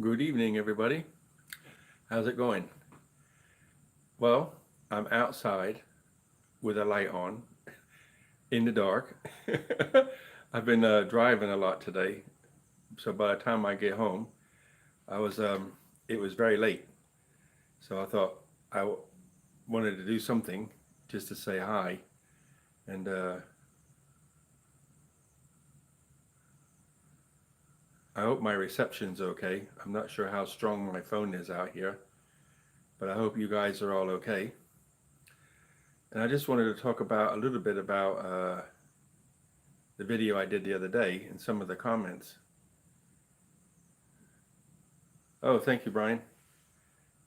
Good evening, everybody. How's it going? Well, I'm outside with a light on in the dark. I've been driving a lot today, so by the time I get home, I was it was very late. So I thought wanted to do something just to say hi, and I hope my reception's okay. I'm not sure how strong my phone is out here, but I hope you guys are all okay. And I just wanted to talk about a little bit about the video I did the other day and some of the comments. Oh, thank you, Brian.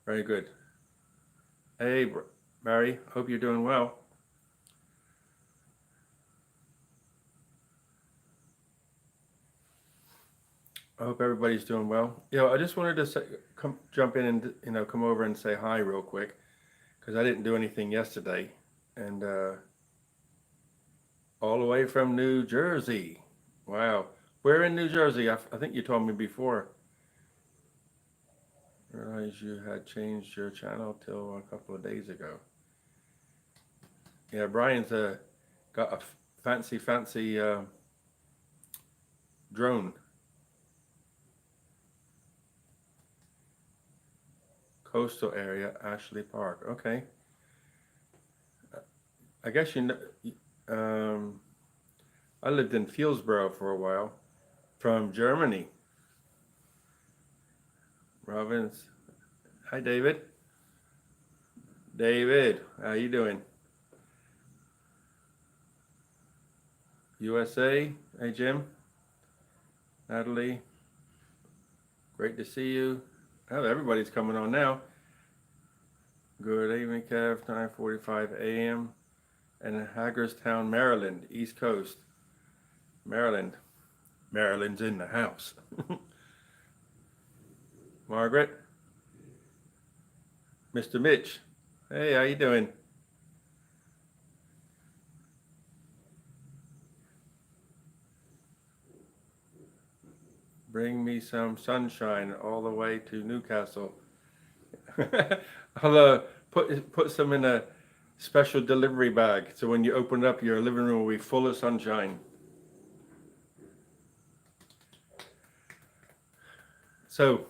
Very good. Hey, Barry, hope you're doing well. I hope everybody's doing well. I just wanted to jump in and come over and say hi real quick because I didn't do anything yesterday, and all the way from New Jersey. Wow, where in New Jersey? I think you told me before. Realized you had changed your channel till a couple of days ago. Yeah, Brian's got a fancy drone. Coastal area, Ashley Park. Okay. I guess you know. Um, I lived in Fieldsboro for a while, from Germany. Robins. Hi, David. David, how you doing? USA. Hey, Jim. Natalie. Great to see you. Oh, everybody's coming on now. Good evening, Kev. 9:45 a.m. in Hagerstown, Maryland, East Coast. Maryland. Maryland's in the house. Margaret. Mr. Mitch. Hey, how you doing? Bring me some sunshine all the way to Newcastle. I'll put some in a special delivery bag, so when you open it up, your living room will be full of sunshine. So,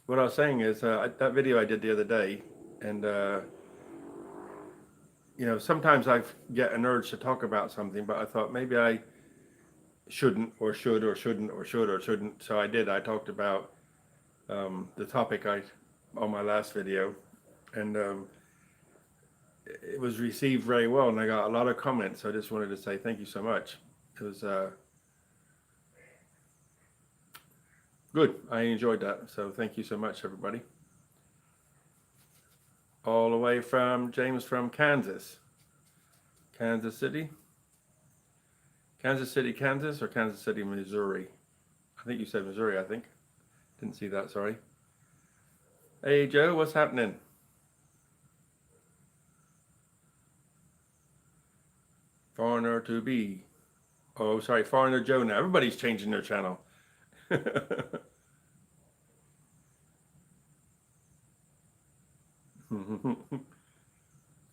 what I was saying is that video I did the other day, and sometimes I get an urge to talk about something, but I thought maybe I shouldn't, or should, or shouldn't, or should, or shouldn't. So I did. I talked about the topic on my last video, and it was received very well, and I got a lot of comments. So I just wanted to say thank you so much. It was good. I enjoyed that. So thank you so much, everybody. All the way from James from Kansas. Kansas City. Kansas City, Kansas, or Kansas City, Missouri? I think you said Missouri, I think. Didn't see that, sorry. Hey, Joe, what's happening? Foreigner to be. Oh, sorry, Foreigner Joe now. Everybody's changing their channel.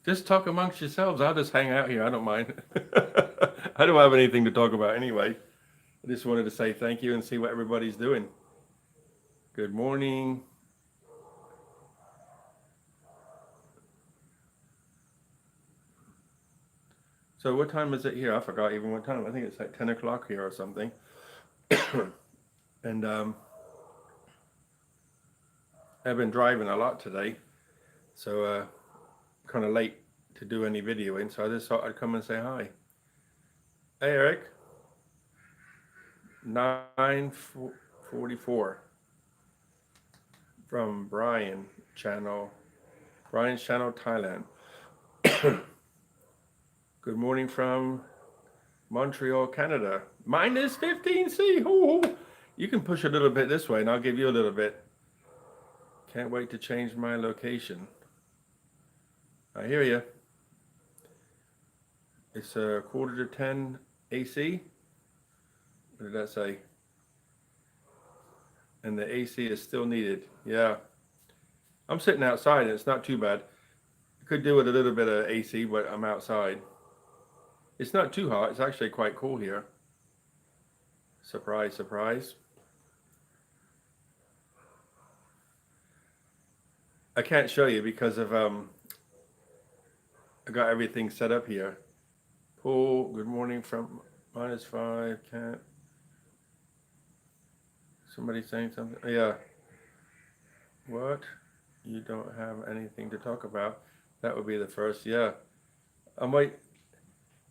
Just talk amongst yourselves. I'll just hang out here. I don't mind. I don't have anything to talk about anyway. I just wanted to say thank you and see what everybody's doing. Good morning. So what time is it here? I forgot even what time. I think it's like 10 o'clock here or something. And I've been driving a lot today, so kind of late to do any videoing, so I just thought I'd come and say hi. Hey, Eric. 9:44 from Brian's channel, Thailand. Good morning from Montreal, Canada. Minus 15°C. Ooh. You can push a little bit this way and I'll give you a little bit. Can't wait to change my location. I hear you. It's a 9:45 AC. What did that say? and the AC is still needed. Yeah, I'm sitting outside and it's not too bad. Could do with a little bit of AC, but I'm outside. It's not too hot. It's actually quite cool here. Surprise, surprise. I can't show you because of I got everything set up here. Pool, good morning from -5. Can't. Somebody saying something? Yeah. What? You don't have anything to talk about? That would be the first. Yeah. I'm wait.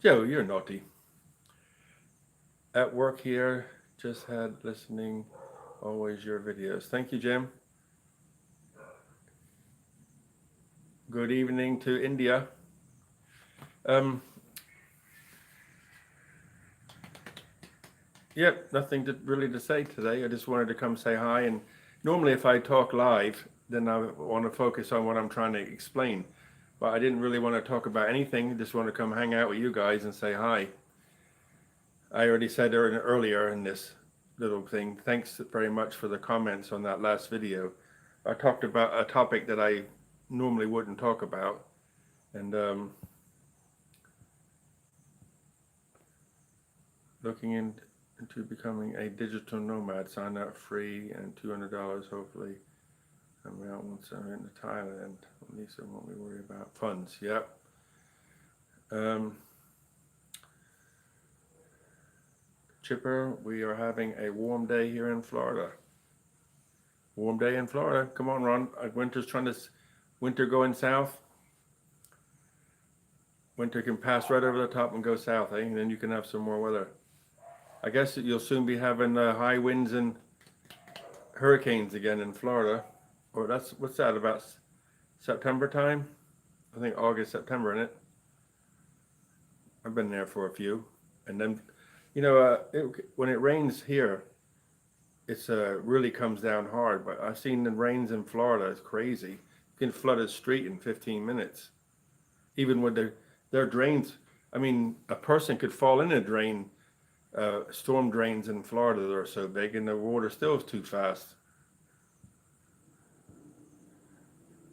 Joe, you're naughty. At work here, just had listening. Always your videos. Thank you, Jim. Good evening to India. Yep, nothing really to say today. I just wanted to come say hi. And normally, if I talk live, then I want to focus on what I'm trying to explain. But I didn't really want to talk about anything. I just want to come hang out with you guys and say hi. I already said earlier in this little thing, thanks very much for the comments on that last video. I talked about a topic that I normally wouldn't talk about. And looking into becoming a digital nomad, sign up free and $200 hopefully. I'm out once I'm into Thailand. At least I won't be worried about funds. Yep. Chipper, we are having a warm day here in Florida. Warm day in Florida. Come on, Ron. Winter going south. Winter can pass right over the top and go south, eh? And then you can have some more weather. I guess you'll soon be having high winds and hurricanes again in Florida. Or what's that, about September time? I think August, September, isn't it? I've been there for a few. And then, when it rains here, it's really comes down hard. But I've seen the rains in Florida. It's crazy. You can flood a street in 15 minutes. Even with their drains. I mean, a person could fall in a drain. Storm drains in Florida that are so big, and the water still is too fast.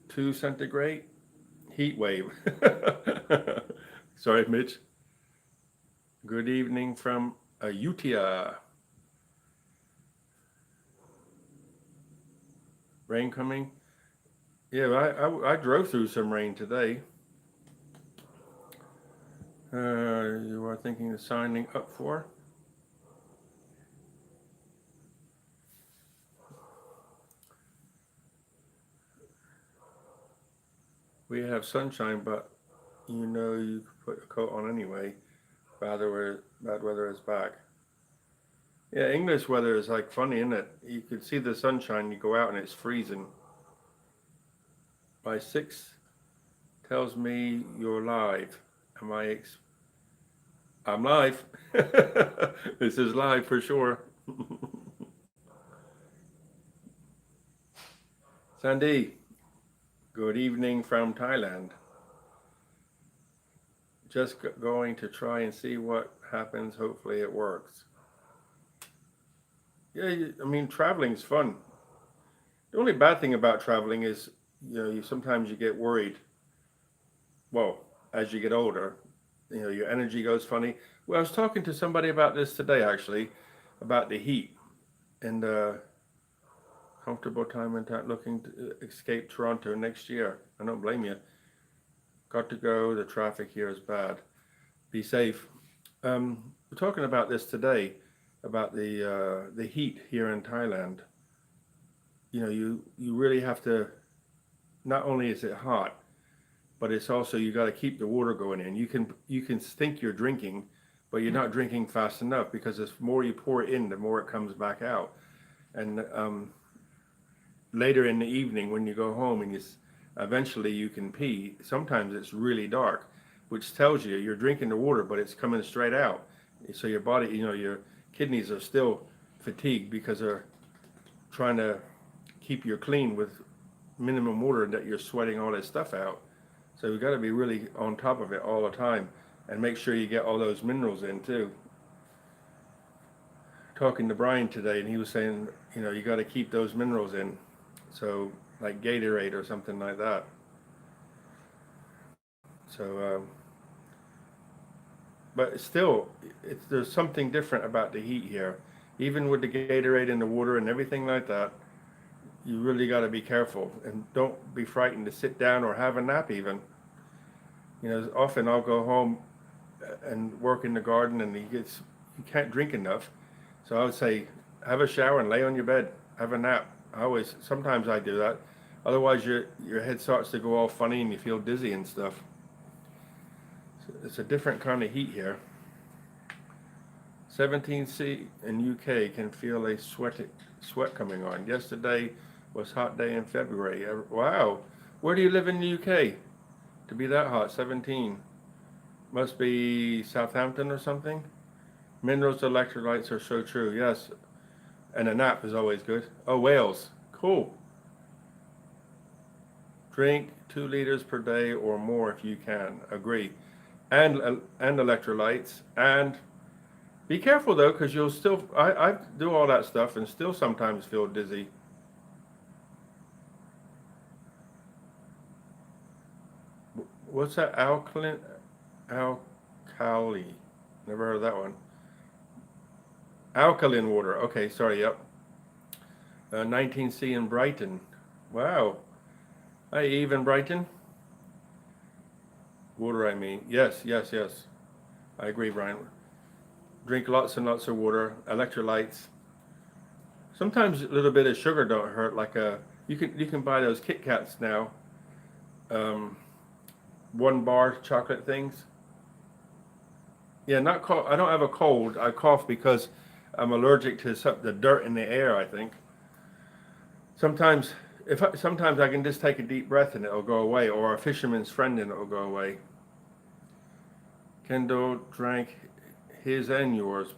2 centigrade heat wave. Sorry, Mitch. Good evening from Utia. Rain coming? Yeah, I drove through some rain today. You are thinking of signing up for? We have sunshine, but you can put a coat on anyway. Bad weather is back. Yeah, English weather is like funny, isn't it? You could see the sunshine, you go out and it's freezing. By 6 tells me you're live. I'm live. This is live for sure. Sandy, good evening from Thailand. Just going to try and see what happens. Hopefully it works. Yeah, I mean, traveling's fun. The only bad thing about traveling is, sometimes you get worried. Well, as you get older, your energy goes funny. Well, I was talking to somebody about this today, actually, about the heat and comfortable time and time looking to escape Toronto next year. I don't blame you. Got to go. The traffic here is bad. Be safe. We're talking about this today, about the heat here in Thailand. You really have to. Not only is it hot, but it's also you got to keep the water going in. You can think you're drinking, but you're not drinking fast enough because the more you pour in, the more it comes back out. And later in the evening when you go home and eventually you can pee, sometimes it's really dark, which tells you you're drinking the water, but it's coming straight out. So your body, your kidneys are still fatigued because they're trying to keep you clean with minimum water, that you're sweating all this stuff out. So you've got to be really on top of it all the time and make sure you get all those minerals in too. talking to Brian today, and he was saying, you got to keep those minerals in. So, like Gatorade or something like that. So, but still, there's something different about the heat here. Even with the Gatorade and the water and everything like that, you really got to be careful and don't be frightened to sit down or have a nap even. Often I'll go home and work in the garden and you can't drink enough. So I would say, have a shower and lay on your bed, have a nap. Sometimes I do that. Otherwise your head starts to go all funny and you feel dizzy and stuff. So it's a different kind of heat here. 17°C in UK can feel a sweat coming on. Yesterday was hot day in February. Wow. Where do you live in the UK to be that hot? 17. Must be Southampton or something. Minerals, electrolytes are so true. Yes. And a nap is always good. Oh, Wales. Cool. Drink 2 liters per day or more if you can. Agree. And electrolytes. And be careful though, because you'll still, I do all that stuff and still sometimes feel dizzy. What's that? Alkali? Never heard of that one. Alkaline water. Okay, sorry, yep. 19°C in Brighton. Wow. Hi, Eve in Brighton. Water, I mean. Yes. I agree, Brian. Drink lots and lots of water, electrolytes. Sometimes a little bit of sugar don't hurt. Like you can buy those Kit Kats now. 1 bar chocolate things. Yeah, not cold. I don't have a cold. I cough because I'm allergic to the dirt in the air, I think. Sometimes sometimes I can just take a deep breath and it'll go away, or a fisherman's friend and it'll go away. Kendall drank his and yours.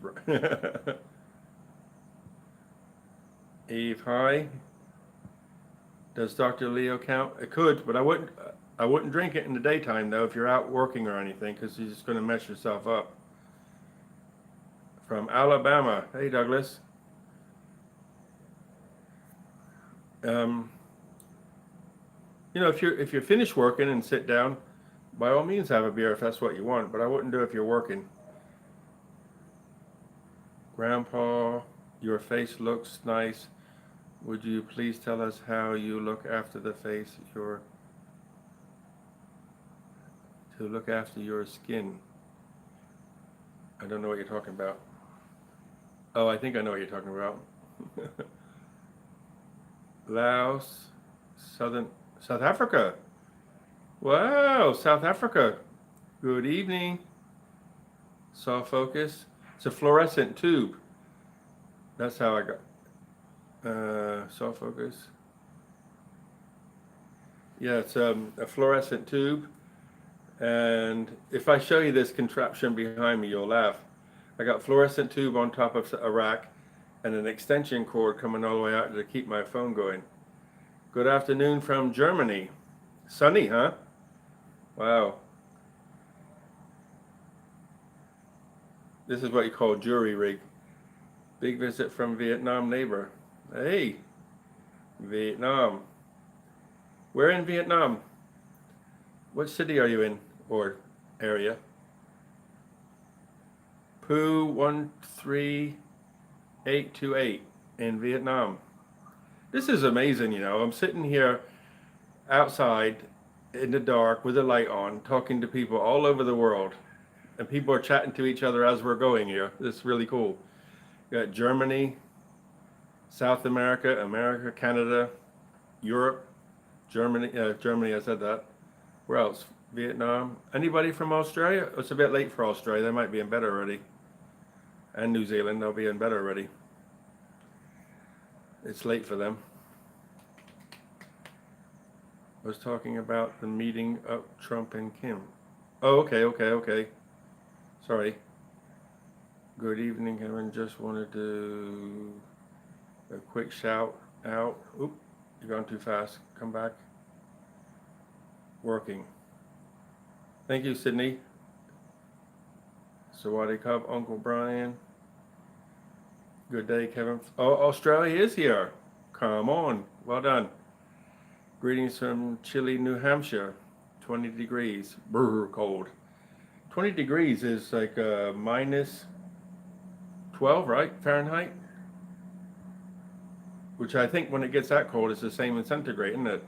Eve, hi. Does Dr. Leo count? It could, but I wouldn't drink it in the daytime though if you're out working or anything, because you're just going to mess yourself up. From Alabama. Hey, Douglas. If you're finished working and sit down, by all means have a beer if that's what you want, but I wouldn't do it if you're working. Grandpa, your face looks nice. Would you please tell us how you look after the face, to look after your skin? I don't know what you're talking about. Oh, I think I know what you're talking about. Laos, South Africa. Wow, South Africa. Good evening. Soft focus. It's a fluorescent tube. That's how I got soft focus. Yeah, it's a fluorescent tube. And if I show you this contraption behind me, you'll laugh. I got fluorescent tube on top of a rack and an extension cord coming all the way out to keep my phone going. Good afternoon from Germany. Sunny, huh? Wow. This is what you call jury rig. Big visit from Vietnam neighbor. Hey, Vietnam. Where in Vietnam? What city are you in or area? Poo 13828 in Vietnam. This is amazing, I'm sitting here outside in the dark with a light on, talking to people all over the world. And people are chatting to each other as we're going here. This is really cool. We got Germany, South America, Canada, Europe, Germany, I said that. Where else? Vietnam. Anybody from Australia? It's a bit late for Australia. They might be in bed already. And New Zealand, they'll be in bed already. It's late for them. I was talking about the meeting of Trump and Kim. Oh, okay. Sorry. Good evening, Kevin. Just wanted to a quick shout out. Oop, you're going too fast. Come back. Working. Thank you, Sydney. Sawadee Cup, Uncle Brian. Good day, Kevin. Oh, Australia is here. Come on. Well done. Greetings from chilly New Hampshire. 20 degrees. Brr, cold. 20 degrees is like minus 12, right? Fahrenheit? Which I think when it gets that cold, it's the same in centigrade, isn't it?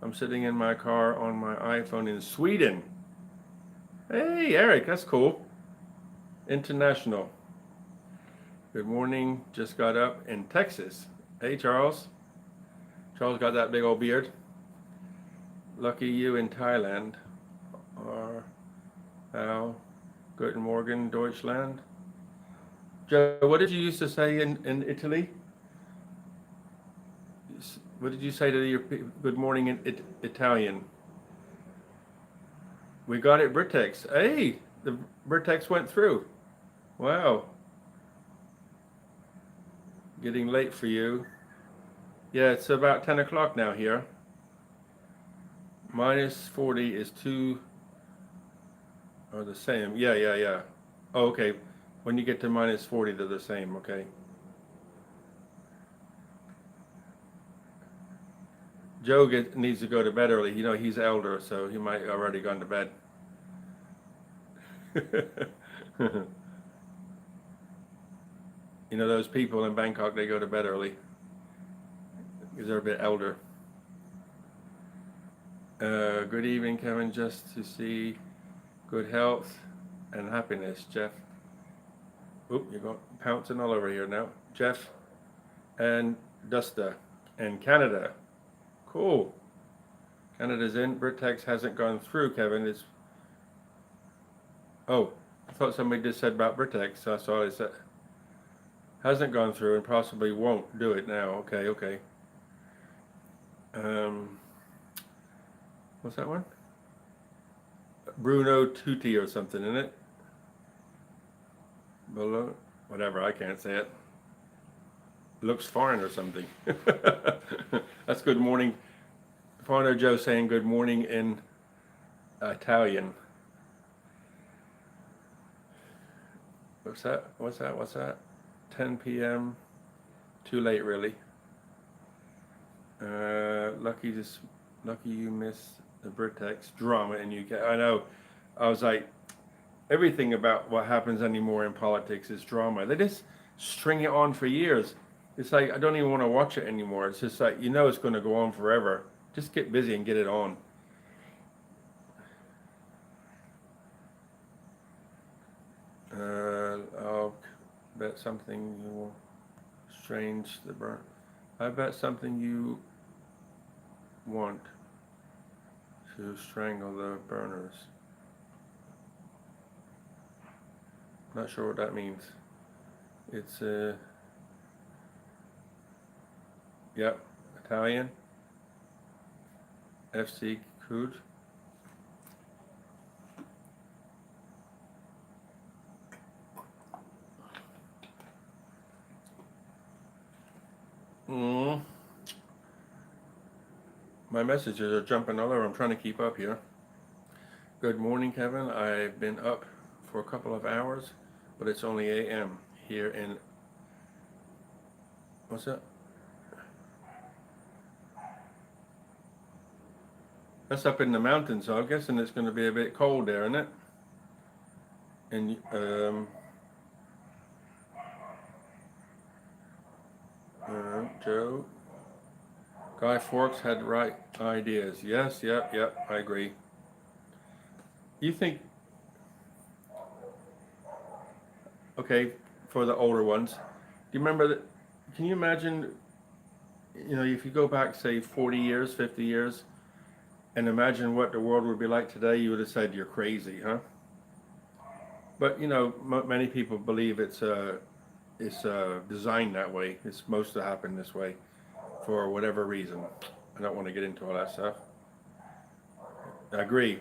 I'm sitting in my car on my iPhone in Sweden. Hey, Eric, that's cool. International. Good morning. Just got up in Texas. Hey, Charles. Charles got that big old beard. Lucky you in Thailand. Or how? Guten Morgen, Deutschland. Joe, what did you used to say in Italy? What did you say to your good morning in Italian? We got it, Britex. Hey, the Britex went through. Wow. Getting late for you. Yeah, it's about 10 o'clock now here. Minus 40 is 2 are the same. Yeah. Oh, okay. When you get to minus 40, they're the same. Okay. Joe needs to go to bed early. You know, he's elder, so he might already gone to bed. You know, those people in Bangkok, they go to bed early because they're a bit elder. Good evening, Kevin. Just to see good health and happiness, Jeff. Oop, you're going pouncing all over here now. Jeff and Dusta and Canada. Cool. Canada's in. Britex hasn't gone through, Kevin. It's. Oh, I thought somebody just said about Britex. So that's all I said. Hasn't gone through and possibly won't do it now. Okay. What's that one? Bruno Tutti or something, isn't it? Below, whatever, I can't say it. Looks foreign or something. That's good morning. Foreigner Joe saying good morning in Italian. What's that? 10 p.m. Too late, really. Lucky you missed the Britex drama in UK. I know. I was like, everything about what happens anymore in politics is drama. They just string it on for years. It's like I don't even want to watch it anymore. It's just like, you know, it's going to go on forever. Just get busy and get it on. I'll bet something you will strange the burn. I bet something you want to strangle the burners. Not sure what that means. It's yep, Italian. FC Crude. My messages are jumping all over. I'm trying to keep up here. Good morning, Kevin. I've been up for a couple of hours, but it's only a.m. here in, what's that? That's up in the mountains, so I'm guessing it's going to be a bit cold there, isn't it? And Joe, Guy Fawkes had right ideas. Yes, yep, I agree. You think, okay, for the older ones, do you remember that? Can you imagine, you know, if you go back, say, 40 years, 50 years, and imagine what the world would be like today, you would have said you're crazy, huh? But, you know, many people believe it's designed that way. It's supposed to happen this way for whatever reason. I don't want to get into all that stuff. I agree,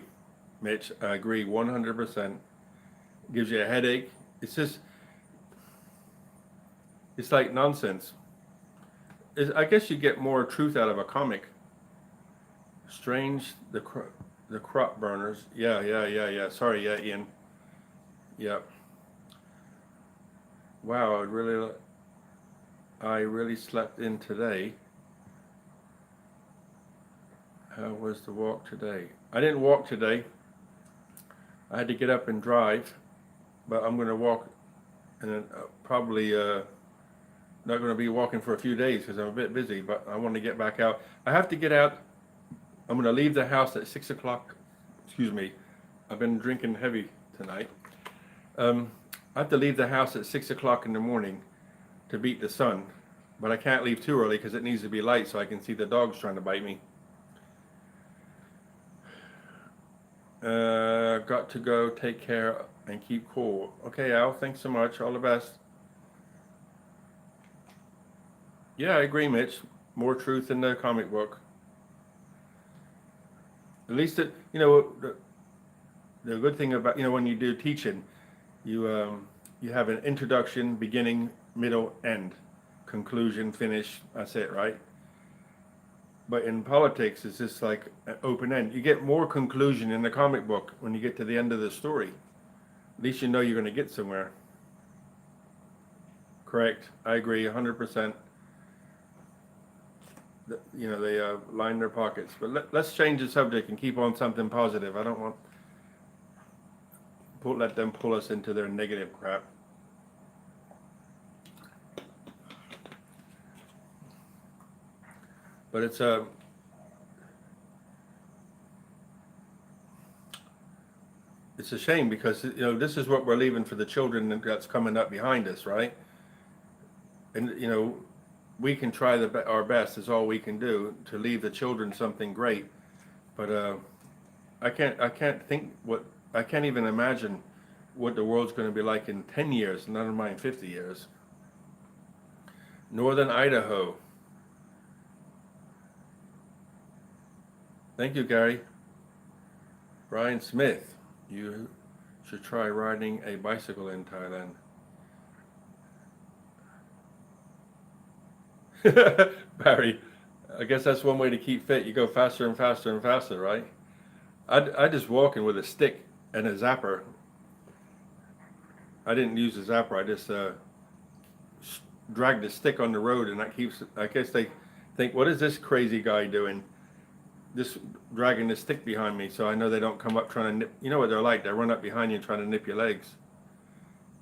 Mitch. I agree 100%. Gives you a headache. It's just, it's like nonsense. I guess you get more truth out of a comic. Strange, the crop burners. Yeah. Sorry, yeah, Ian. Yep. Wow, I'd really I really slept in today. How was the walk today? I didn't walk today. I had to get up and drive, but I'm going to walk, and then probably not going to be walking for a few days because I'm a bit busy, but I want to get back out. I have to get out. I'm going to leave the house at 6 o'clock. Excuse me. I've been drinking heavy tonight. I have to leave the house at 6 o'clock in the morning to beat the sun, but I can't leave too early because it needs to be light so I can see the dogs trying to bite me. Got to go. Take care and keep cool. Okay, Al, thanks so much. All the best. Yeah, I agree, Mitch. More truth in the comic book. At least the good thing about, when you do teaching, you have an introduction, beginning, middle, end, conclusion, finish. That's it, right? But in politics, it's just like an open end. You get more conclusion in the comic book when you get to the end of the story. At least you know you're going to get somewhere. Correct. I agree 100%. They line their pockets. But let's change the subject and keep on something positive. I don't want let them pull us into their negative crap. But it's a shame because this is what we're leaving for the children that's coming up behind us, right? And we can try our best, is all we can do to leave the children something great. But I can't even imagine what the world's going to be like in 10 years, never mind 50 years. Northern Idaho. Thank you, Gary. Brian Smith, you should try riding a bicycle in Thailand. Barry, I guess that's one way to keep fit. You go faster and faster and faster, right? I just walking with a stick and a zapper. I didn't use a zapper. I just dragged the stick on the road, and that keeps. I guess they think, what is this crazy guy doing? Just dragging the stick behind me, so I know they don't come up trying to nip. You know what they're like? They run up behind you and try to nip your legs.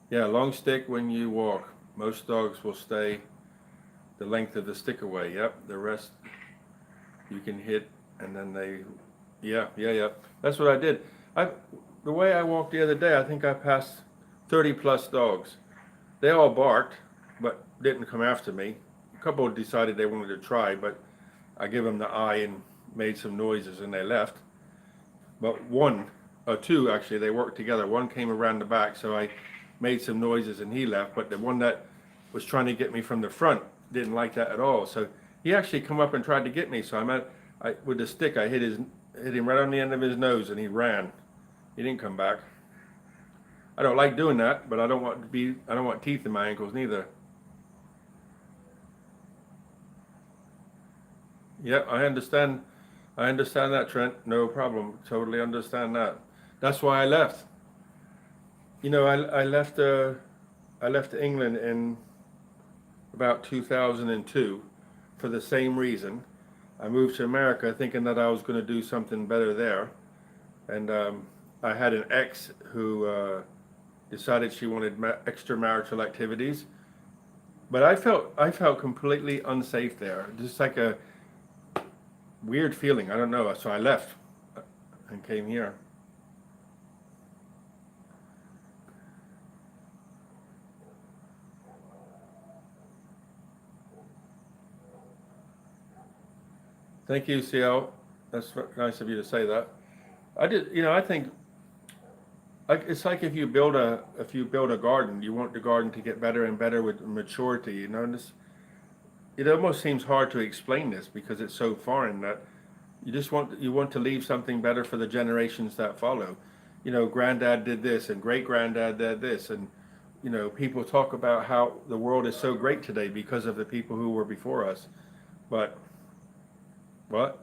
Yeah, long stick when you walk. Most dogs will stay the length of the stick away. Yep, the rest you can hit, and then they, yeah. That's what I did. The way I walked the other day, I think I passed 30 plus dogs. They all barked, but didn't come after me. A couple decided they wanted to try, but I gave them the eye and made some noises, and they left. But two actually, they worked together. One came around the back, so I made some noises and he left. But the one that was trying to get me from the front didn't like that at all. So he actually come up and tried to get me. So with the stick, I hit him right on the end of his nose, and he ran. He didn't come back. I don't like doing that, but I don't want teeth in my ankles neither. Yeah, I understand that, Trent. No problem. Totally understand that. That's why I left. I left England in about 2002 for the same reason. I moved to America thinking that I was going to do something better there, and I had an ex who decided she wanted extramarital activities, but I felt completely unsafe there. Just like a weird feeling. I don't know. So I left and came here. Thank you, CL. That's nice of you to say that. I think it's like if you build a garden, you want the garden to get better and better with maturity. And it almost seems hard to explain this because it's so foreign that you want to leave something better for the generations that follow. Granddad did this and great granddad did this, and people talk about how the world is so great today because of the people who were before us. But what?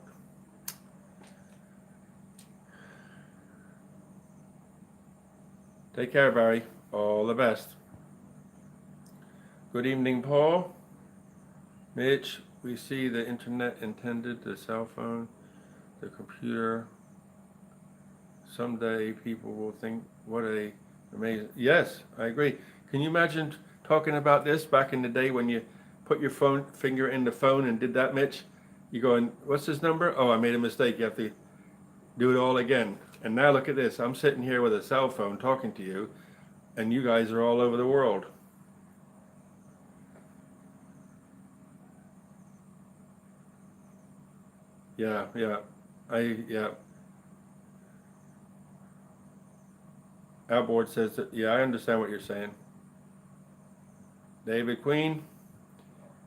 Take care, Barry. All the best. Good evening, Paul. Mitch, we see the internet intended, the cell phone, the computer. Someday people will think, what a amazing. Yes, I agree. Can you imagine talking about this back in the day when you put your phone finger in the phone and did that, Mitch? You going, what's this number? Oh, I made a mistake. You have to do it all again. And now look at this. I'm sitting here with a cell phone talking to you, and you guys are all over the world. Yeah, yeah. Yeah. Our board says that, yeah, I understand what you're saying. David Queen,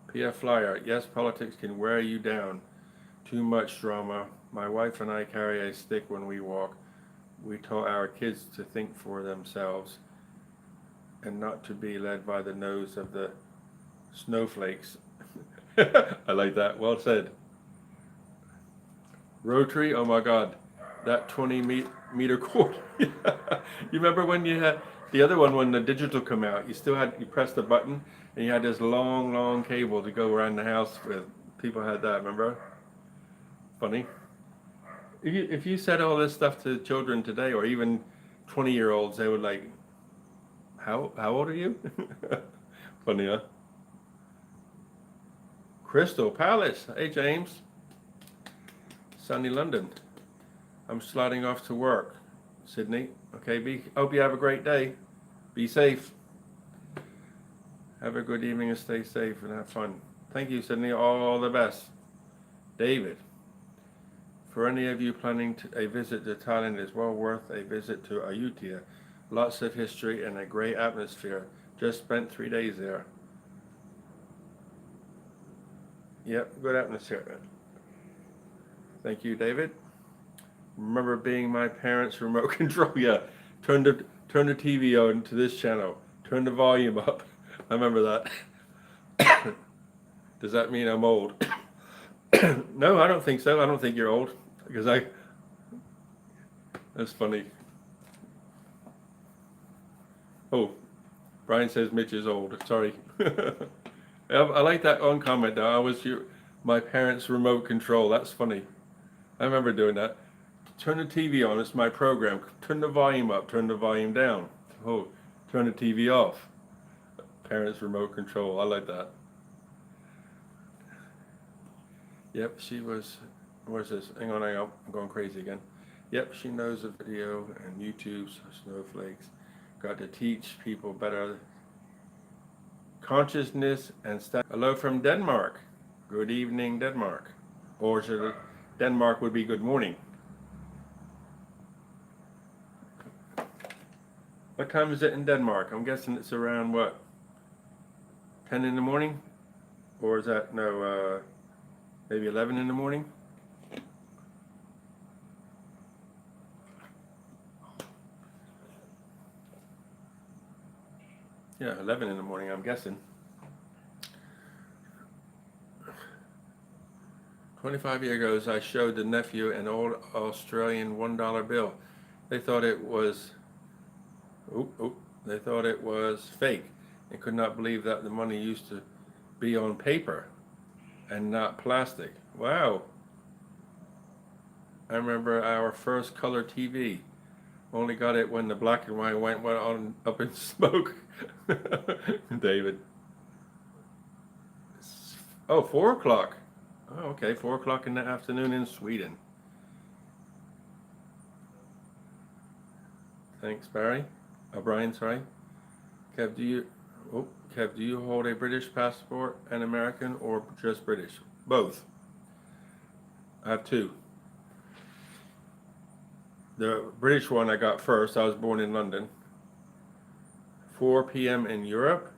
PF Flyer. Yes, politics can wear you down. Too much drama. My wife and I carry a stick when we walk. We taught our kids to think for themselves and not to be led by the nose of the snowflakes. I like that. Well said. Rotary, oh my God, that 20 meter cord. You remember when you had the other one when the digital come out? You pressed the button and you had this long, long cable to go around the house with. People had that, remember? Funny. If you said all this stuff to children today, or even 20-year-olds, they would like, how old are you? Funny, huh? Crystal Palace. Hey, James. Sunny London. I'm sliding off to work. Sydney. Okay, hope you have a great day. Be safe. Have a good evening and stay safe and have fun. Thank you, Sydney. All the best. David. For any of you planning a visit to Thailand, is well worth a visit to Ayutthaya. Lots of history and a great atmosphere. Just spent 3 days there. Yep, good atmosphere. Thank you, David. Remember being my parents' remote control. Yeah, turn the TV on to this channel. Turn the volume up. I remember that. Does that mean I'm old? No, I don't think so. I don't think you're old because that's funny. Oh, Brian says Mitch is old. Sorry. I like that on comment though. My parents' remote control. That's funny. I remember doing that. Turn the TV on. It's my program. Turn the volume up. Turn the volume down. Oh, turn the TV off. Parents' remote control. I like that. Yep, she was. Where's this? Hang on. I'm going crazy again. Yep, she knows the video and YouTube's snowflakes. Got to teach people better consciousness and stuff. Hello from Denmark. Good evening, Denmark. Or Denmark would be good morning. What time is it in Denmark? I'm guessing it's around what? 10 in the morning? Or is that, no, maybe 11 in the morning? Yeah, 11 in the morning, I'm guessing. 25 years ago, I showed the nephew an old Australian $1 bill. They thought it was, they thought it was fake and could not believe that the money used to be on paper and not plastic. Wow. I remember our first color TV. Only got it when the black and white went on up in smoke. David. Oh, 4 o'clock. Oh, okay, 4 o'clock in the afternoon in Sweden. Thanks, Barry. Brian, sorry. Kev, do you hold a British passport, an American, or just British? Both. I have two. The British one I got first. I was born in London. 4 p.m. in Europe.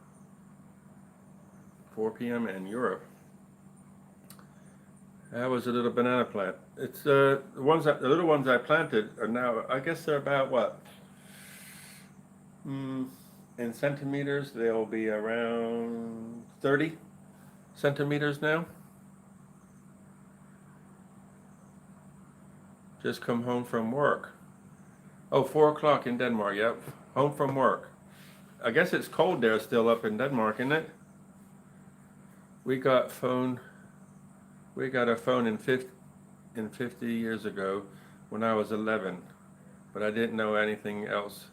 4 p.m. in Europe. That was a little banana plant. It's the little ones I planted are now. I guess they're about what? In centimeters, they'll be around 30 centimeters now. Just come home from work. Oh, 4 o'clock in Denmark. Yep, home from work. I guess it's cold there still up in Denmark, isn't it? We got phone. We got a phone in 50 years ago when I was 11, but I didn't know anything else.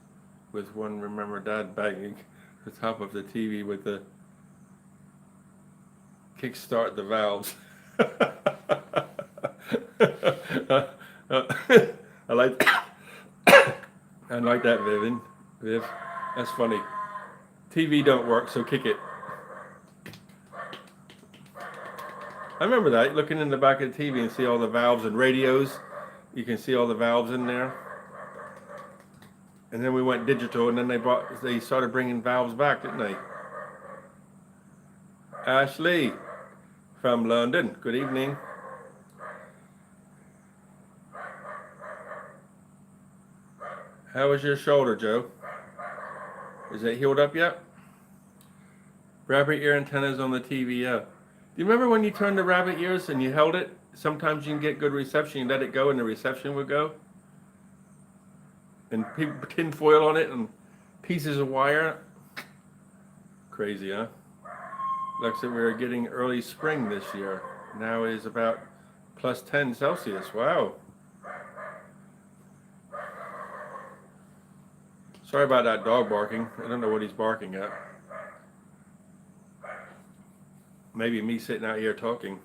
With one, remember Dad banging the top of the TV with the kickstart the valves. I like I like that, Viv. That's funny. TV don't work, so kick it. I remember that, looking in the back of the TV and see all the valves and radios. You can see all the valves in there. And then we went digital, and then they started bringing valves back, didn't they? Ashley from London, good evening. How is your shoulder, Joe? Is it healed up yet? Rabbit ear antennas on the TV, yeah. Do you remember when you turned the rabbit ears and you held it? Sometimes you can get good reception, you let it go and the reception would go. And tin foil on it and pieces of wire. Crazy, huh? Looks like we're getting early spring this year. Now it is about plus 10 Celsius. Wow. Sorry about that dog barking. I don't know what he's barking at. Maybe me sitting out here talking.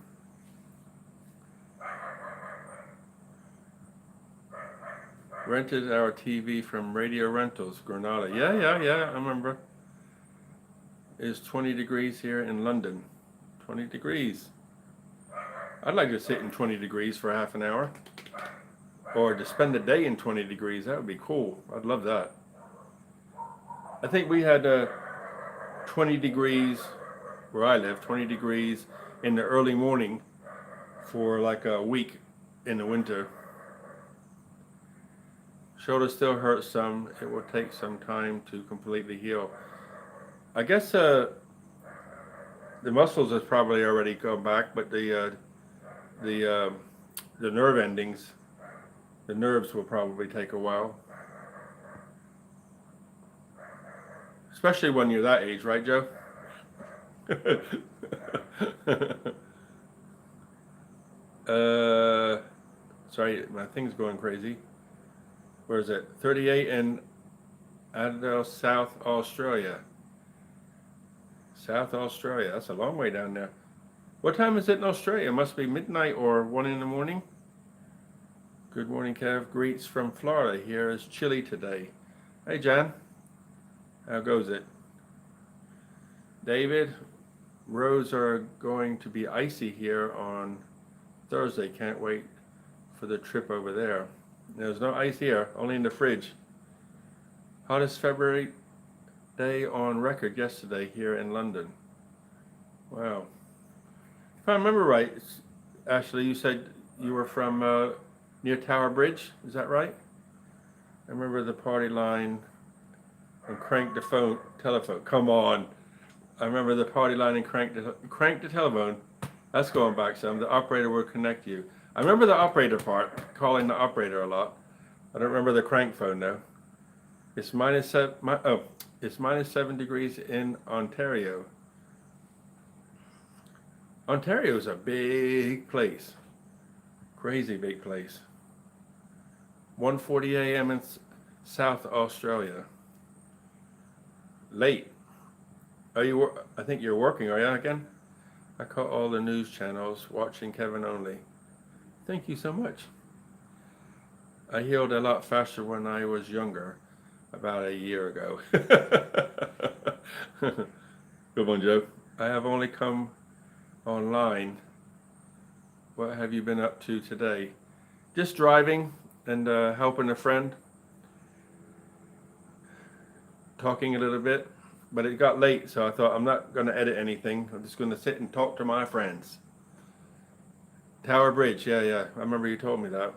Rented our TV from Radio Rentals, Granada. Yeah, I remember. It's 20 degrees here in London. 20 degrees. I'd like to sit in 20 degrees for half an hour. Or to spend a day in 20 degrees. That would be cool. I'd love that. I think we had 20 degrees where I live, 20 degrees in the early morning for like a week in the winter. Shoulder still hurts some. It will take some time to completely heal. I guess the muscles has probably already come back, but the nerve endings, the nerves will probably take a while. Especially when you're that age, right, Joe? Sorry, my thing's going crazy. Where is it? 38 in Adelaide, South Australia. South Australia. That's a long way down there. What time is it in Australia? It must be midnight or 1 in the morning. Good morning, Kev. Greets from Florida. Here is chilly today. Hey, Jan. How goes it? David, roads are going to be icy here on Thursday. Can't wait for the trip over there. There's no ice here, only in the fridge. Hottest February day on record yesterday here in London. Wow. If I remember right, Ashley, you said you were from near Tower Bridge. Is that right? I remember the party line and crank the telephone. Come on. I remember the party line and crank the telephone. That's going back some. The operator will connect you. I remember the operator part, calling the operator a lot. I don't remember the crank phone though. It's -7 degrees in Ontario. Ontario is a big place. Crazy big place. 1:40 a.m. in South Australia. Late. I think you're working, are you again? I caught all the news channels, watching Kevin only. Thank you so much. I healed a lot faster when I was younger, about a year ago. Good one, Joe. I have only come online. What have you been up to today? Just driving and helping a friend. Talking a little bit. But it got late, so I thought I'm not going to edit anything. I'm just going to sit and talk to my friends. Tower Bridge, yeah. I remember you told me that.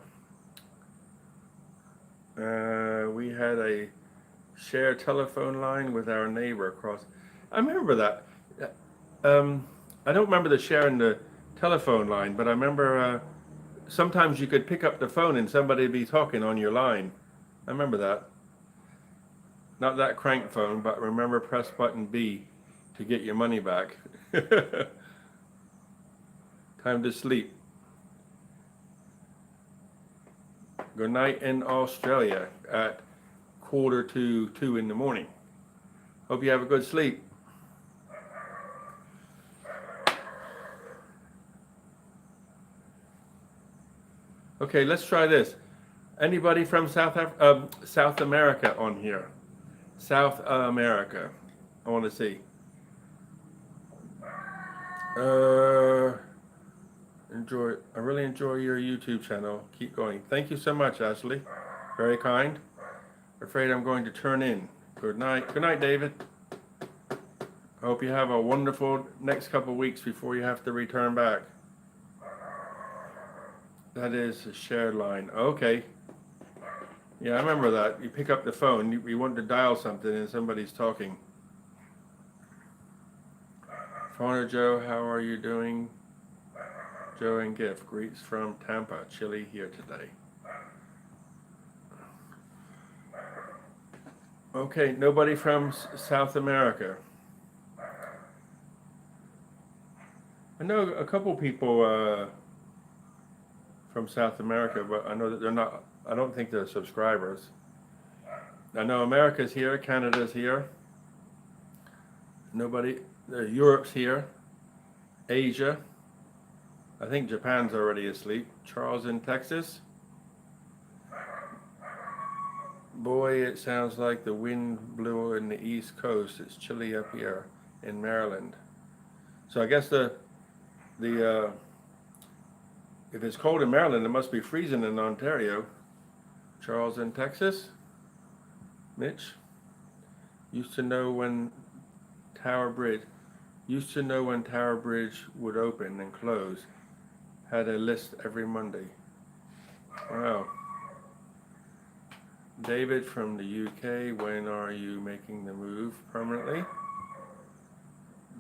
We had a shared telephone line with our neighbor across. I remember that. I don't remember the sharing the telephone line, but I remember sometimes you could pick up the phone and somebody would be talking on your line. I remember that. Not that crank phone, but remember press button B to get your money back. Time to sleep. Good night in Australia at 1:45 in the morning. Hope you have a good sleep. Okay, let's try this. Anybody from South America on here? South America. I want to see. I really enjoy your YouTube channel. Keep going. Thank you so much, Ashley. Very kind. Afraid I'm going to turn in. Good night. Good night, David. I hope you have a wonderful next couple weeks before you have to return back. That is a shared line. Okay. Yeah, I remember that. You pick up the phone, you want to dial something and somebody's talking. Fauna Joe, how are you doing? Joe and Gift, greets from Tampa. Chilly here today. Okay, nobody from South America. I know a couple people from South America, but I know that they're not, I don't think they're subscribers. I know America's here, Canada's here. Nobody, Europe's here. Asia. I think Japan's already asleep. Charles in Texas. Boy, it sounds like the wind blew in the East Coast. It's chilly up here in Maryland. So I guess if it's cold in Maryland, it must be freezing in Ontario. Charles in Texas. Mitch. Used to know when Tower Bridge would open and close. Had a list every Monday. Wow. David from the UK, when are you making the move permanently?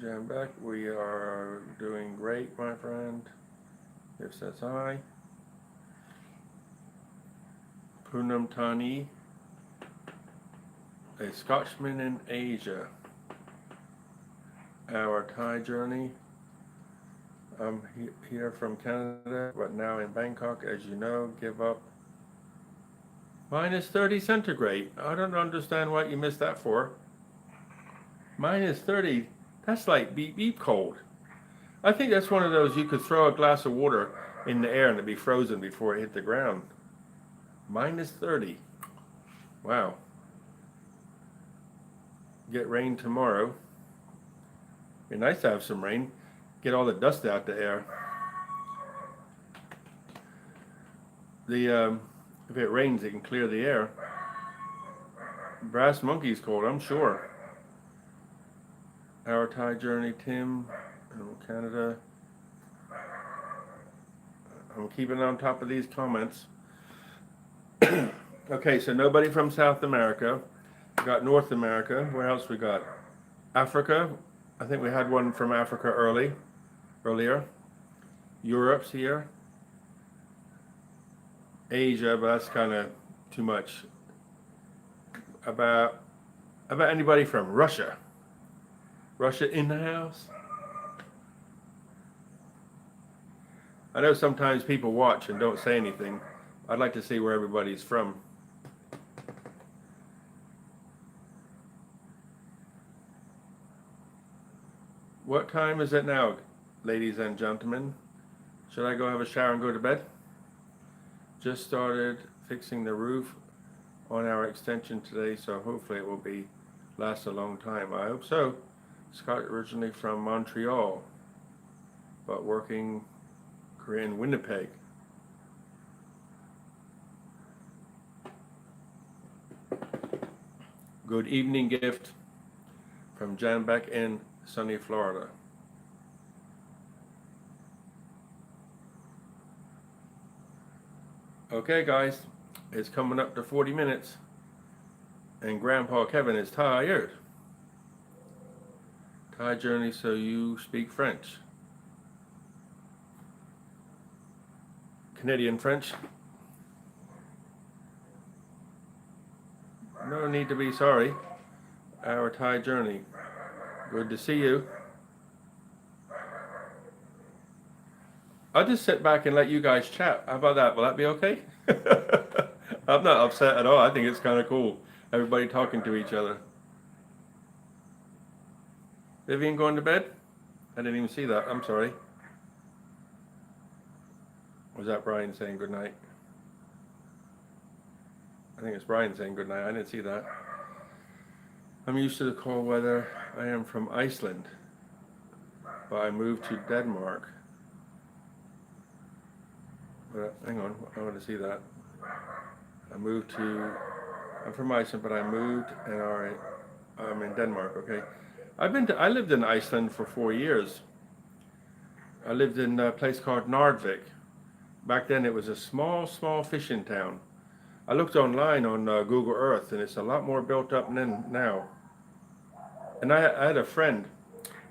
Jan Beck, we are doing great, my friend. If says hi. Poonam Tani, a Scotchman in Asia. Our Thai journey. I'm here from Canada, but now in Bangkok, as you know, give up. Minus 30 centigrade. I don't understand what you missed that for. Minus 30, that's like beep beep cold. I think that's one of those you could throw a glass of water in the air and it'd be frozen before it hit the ground. Minus 30. Wow. Get rain tomorrow. Be nice to have some rain. Get all the dust out the air. If it rains, it can clear the air. Brass Monkey's cold, I'm sure. Our Thai journey, Tim, Canada. I'm keeping on top of these comments. Okay, so nobody from South America. We got North America. Where else we got? Africa. I think we had one from Africa earlier. Europe's here. Asia, but that's kind of too much. About anybody from Russia? Russia in the house? I know sometimes people watch and don't say anything. I'd like to see where everybody's from. What time is it now, ladies and gentlemen? Should I go have a shower and go to bed? Just started fixing the roof on our extension today, so hopefully it will last a long time. I hope so. Scott originally from Montreal, but working in Winnipeg. Good evening gift from Jan Beck in sunny Florida. Okay guys, it's coming up to 40 minutes and Grandpa Kevin is tired. Thai journey, so you speak French. Canadian French. No need to be sorry. Our Thai journey. Good to see you. I'll just sit back and let you guys chat. How about that? Will that be okay? I'm not upset at all. I think it's kind of cool. Everybody talking to each other. Vivian going to bed? I didn't even see that. I'm sorry. Was that Brian saying good night? I think it's Brian saying good night. I didn't see that. I'm used to the cold weather. I am from Iceland, but I moved to Denmark. But hang on, I want to see that. I'm from Iceland, but I moved and I'm in Denmark. Okay, I lived in Iceland for 4 years. I lived in a place called Nordvik. Back then, it was a small fishing town. I looked online on Google Earth, and it's a lot more built up than now. And I had a friend.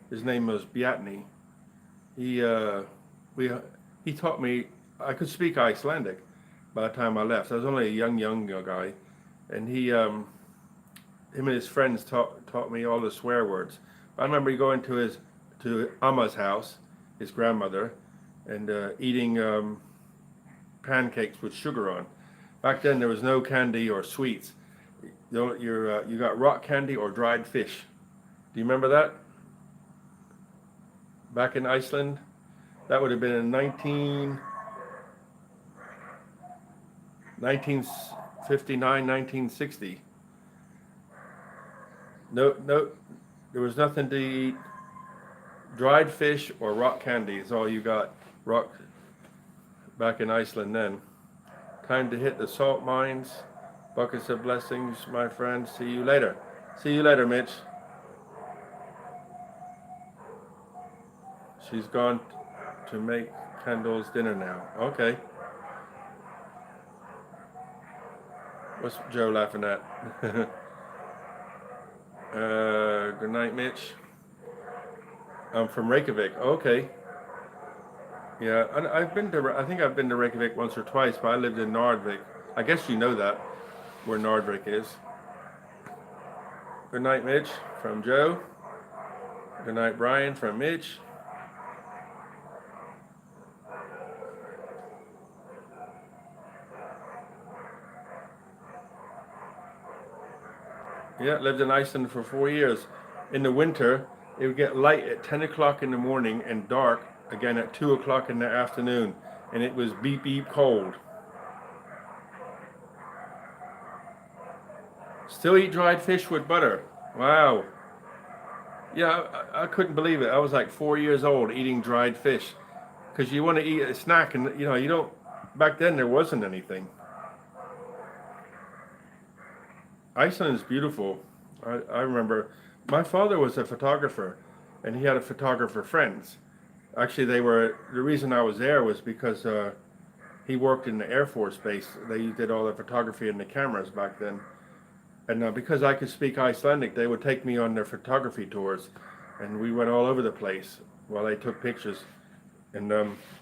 His name was Bjarni. He we he taught me. I could speak Icelandic by the time I left. I was only a young guy, and him and his friends taught me all the swear words. I remember going to Amma's house, his grandmother, and eating pancakes with sugar on. Back then there was no candy or sweets. You got rock candy or dried fish. Do you remember that? Back in Iceland, that would have been in 1959, 1960. No, there was nothing to eat. Dried fish or rock candy is all you got. Rock back in Iceland then. Time to hit the salt mines. Buckets of blessings, my friend. See you later. See you later, Mitch. She's gone to make Kendall's dinner now. Okay. What's Joe laughing at? Good night, Mitch. I'm from Reykjavik. Okay. Yeah, I think I've been to Reykjavik once or twice, but I lived in Nordvik. I guess you know that, where Nordvik is. Good night, Mitch, from Joe. Good night, Brian, from Mitch. Yeah, lived in Iceland for 4 years. In the winter, it would get light at 10 o'clock in the morning and dark again at 2 o'clock in the afternoon. And it was beep beep cold. Still eat dried fish with butter. Wow. Yeah, I couldn't believe it. I was like 4 years old eating dried fish. Because you want to eat a snack and, you don't, back then there wasn't anything. Iceland is beautiful. I remember my father was a photographer, and he had a photographer friends. Actually, the reason I was there was because he worked in the Air Force base. They did all the photography and the cameras back then. And because I could speak Icelandic, they would take me on their photography tours, and we went all over the place while they took pictures. And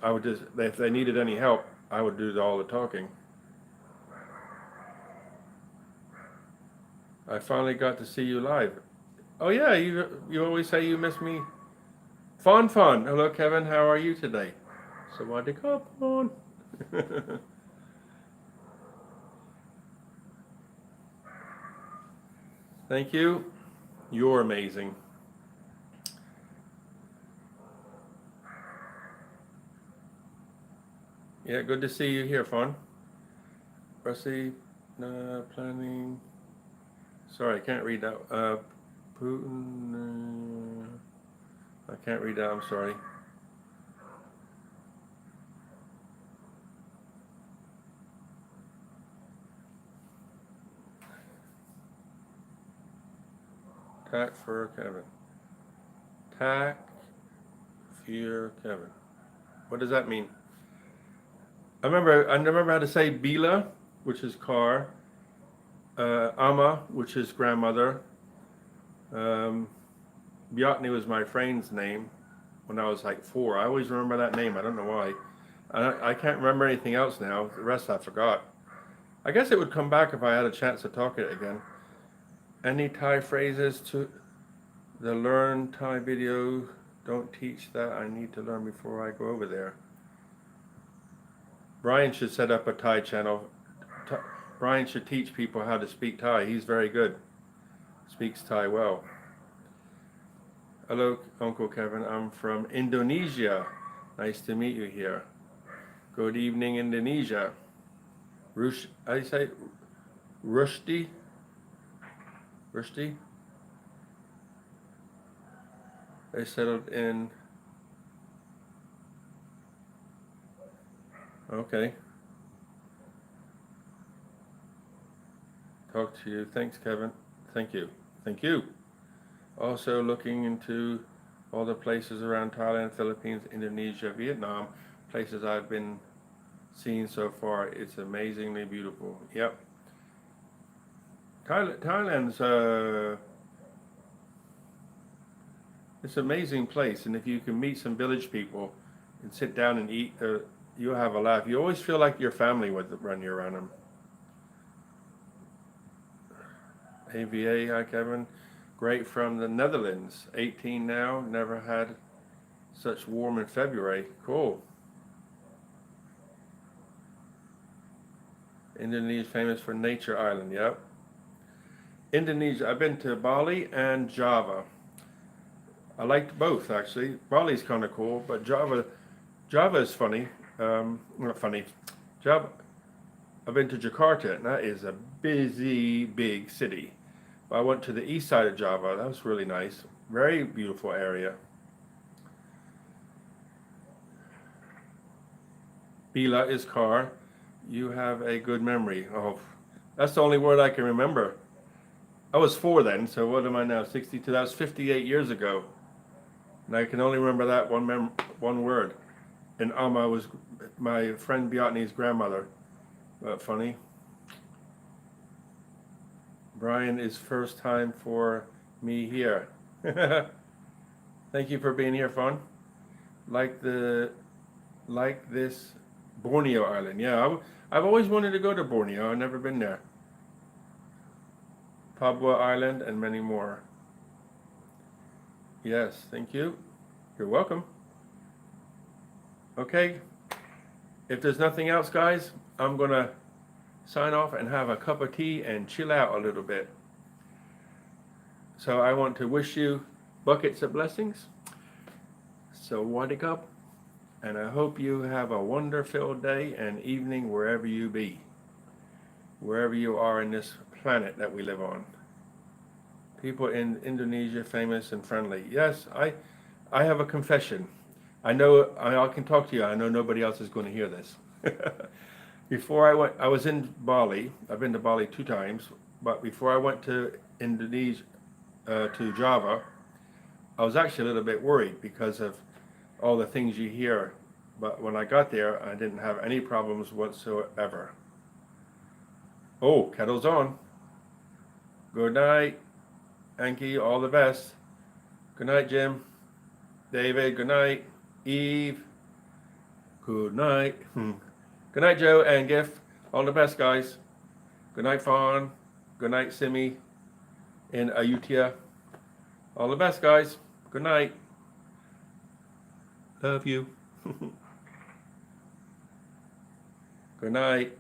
I would just, if they needed any help, I would do all the talking. I finally got to see you live. Oh yeah, you always say you miss me. Fun. Hello, Kevin. How are you today? Sawadee ka, Fawn. Thank you. You're amazing. Yeah, good to see you here, Fawn. Rusty, planning. Sorry, I can't read that. Putin. I can't read that. I'm sorry. Tack for Kevin. Tack for Kevin. What does that mean? I remember how to say Bila, which is car. Amma, which is grandmother. Bjarni was my friend's name when I was like 4. I always remember that name. I don't know why. I can't remember anything else now. The rest I forgot. I guess it would come back if I had a chance to talk it again. Any Thai phrases to the learn Thai video? Don't teach that. I need to learn before I go over there. Brian should set up a Thai channel. Brian should teach people how to speak Thai. He's very good. Speaks Thai well. Hello, Uncle Kevin. I'm from Indonesia. Nice to meet you here. Good evening, Indonesia. I say Rushdie? Rushdie? They settled in. Okay. Talk to you. Thanks, Kevin. Thank you. Thank you. Also looking into all the places around Thailand, Philippines, Indonesia, Vietnam, places I've been seeing so far. It's amazingly beautiful. Yep. Thailand's it's an amazing place, and if you can meet some village people and sit down and eat, you'll have a laugh. You always feel like your family when you're around them. AVA, hi Kevin. Great from the Netherlands. 18 now. Never had such warm in February. Cool. Indonesia famous for nature island. Yep. Indonesia. I've been to Bali and Java. I liked both actually. Bali's kind of cool, but Java is funny. Not funny. Java. I've been to Jakarta, and that is a busy, big city. I went to the east side of Java. That was really nice. Very beautiful area. Bila is car. You have a good memory. Oh, that's the only word I can remember. I was 4 then, so what am I now? 62. That was 58 years ago. And I can only remember that one word. And Amma was my friend Beatni's grandmother. But funny. Brian is first time for me here. Thank you for being here, Fawn. Like this Borneo island. Yeah, I've always wanted to go to Borneo. I've never been there. Papua Island and many more. Yes, thank you. You're welcome. Okay. If there's nothing else, guys, I'm gonna sign off and have a cup of tea and chill out a little bit. So I want to wish you buckets of blessings. So wadik up, and I hope you have a wonder-filled day and evening wherever you be, wherever you are in this planet that we live on. People in Indonesia famous and friendly. Yes, I have a confession. I know I can talk to you. I know nobody else is going to hear this. Before I was in Bali. I've been to Bali 2 times, but before I went to Indonesia, to Java, I was actually a little bit worried because of all the things you hear. But when I got there, I didn't have any problems whatsoever. Oh, kettle's on. Good night, Anki. All the best. Good night, Jim. David. Good night, Eve. Good night. Good night, Joe and Gif. All the best, guys. Good night, Fawn. Good night, Simi in Ayutthaya. All the best, guys. Good night. Love you. Good night.